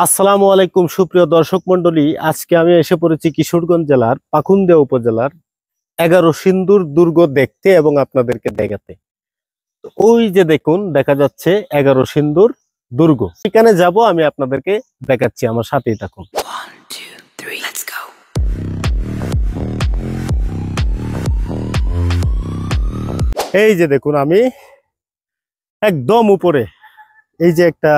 আসসালামু আলাইকুম সুপ্রিয় দর্শক মন্ডলী, আজকে আমি এসে পড়েছি কিশোরগঞ্জ জেলার পাকুন্দিয়া উপজেলার 11 সিন্দুর দুর্গ দেখতে এবং আপনাদেরকে দেখাতে। তো ওই যে দেখুন, দেখা যাচ্ছে 11 সিন্দুর দুর্গ। এখানে যাব, আমি আপনাদেরকে দেখাচ্ছি, আমার সাথেই থাকুন। এই যে দেখুন, আমি একদম উপরে, এই যে একটা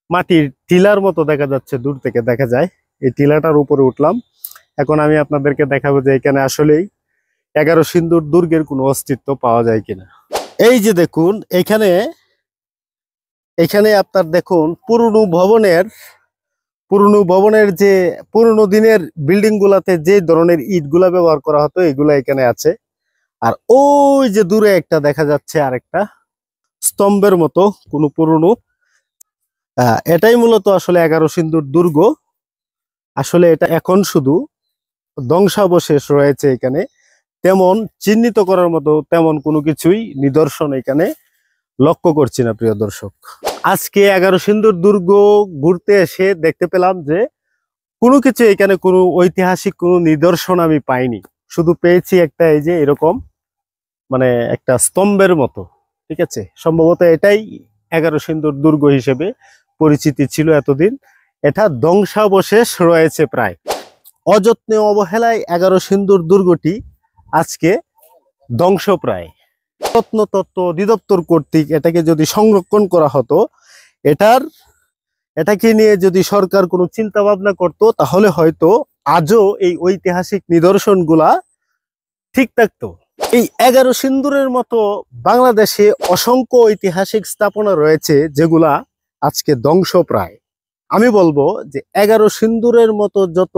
মাটির টিলার মতো দেখা যাচ্ছে, দূর থেকে দেখা যায়, এই টিলাটার উপরে উঠলাম। এখন আমি আপনাদেরকে দেখাবো যে এখানে আসলেই 11 সিন্দুর দুর্গের কোনো অস্তিত্ব পাওয়া যায় কিনা। এই যে দেখুন, এখানে এখানে আপনার দেখুন পুরনো ভবনের যে পুরনো দিনের বিল্ডিং গুলাতে যে ধরনের ইট গুলা ব্যবহার করা হতো, এগুলা এখানে আছে। আর ওই যে দূরে একটা দেখা যাচ্ছে আরেকটা স্তম্ভের মতো কোনো পুরনো, এটাই মূলত আসলে 11 সিন্দুর দুর্গ। আসলে এটা এখন শুধু ধ্বংসাবশেষ রয়েছে এখানে, তেমন চিহ্নিত করার মতো তেমন কোনো কিছুই নিদর্শন এখানে লক্ষ্য করছি না। প্রিয় দর্শক, আজকে 11 সিন্দুর দুর্গ ঘুরতে এসে দেখতে পেলাম যে কোনো কিছু এখানে কোনো ঐতিহাসিক কোনো নিদর্শন আমি পাইনি। শুধু পেয়েছি একটা, এই যে এরকম মানে একটা স্তম্ভের মতো। ঠিক আছে, সম্ভবত এটাই 11 সিন্দুর দুর্গ হিসেবে পরিচিতি ছিল এতদিন। এটা ধ্বংসাবশেষ রয়েছে প্রায়। অযত্নে অবহেলায় 11 সিন্দুর দুর্গটি আজকে ধ্বংসপ্রায়। প্রত্নতত্ত্ব অধিদপ্তর কর্তৃক এটাকে যদি সংরক্ষণ করা হতো, এটাকে নিয়ে যদি সরকার কোনো চিন্তা ভাবনা করতো, তাহলে হয়তো আজও এই ঐতিহাসিক নিদর্শনগুলা ঠিক থাকতো। এই 11 সিন্দুরের মতো বাংলাদেশে অসংখ্য ঐতিহাসিক স্থাপনা রয়েছে যেগুলা আজকে ধ্বংসপ্রায়। আমি বলবো যে 11 সিন্দুরের মতো যত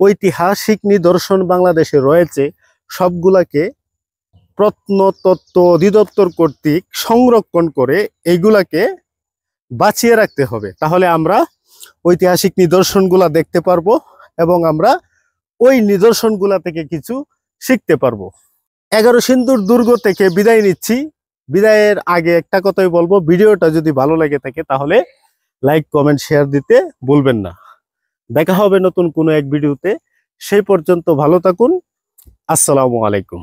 ঐতিহাসিক নিদর্শন বাংলাদেশে রয়েছে, সবগুলাকে প্রত্নতত্ত্ব অধিদপ্তর কর্তৃক সংরক্ষণ করে এইগুলাকে বাঁচিয়ে রাখতে হবে। তাহলে আমরা ঐতিহাসিক নিদর্শনগুলা দেখতে পারবো এবং আমরা ওই নিদর্শনগুলা থেকে কিছু শিখতে পারবো। 11 সিন্দুর দুর্গ থেকে বিদায় নিচ্ছি। বিদায়ের আগে একটা কথাই বলবো, ভিডিওটা যদি ভালো লেগে থাকে তাহলে লাইক, কমেন্ট, শেয়ার দিতে ভুলবেন না। দেখা হবে নতুন কোনো এক ভিডিওতে। সেই পর্যন্ত ভালো থাকুন। আসসালামু আলাইকুম।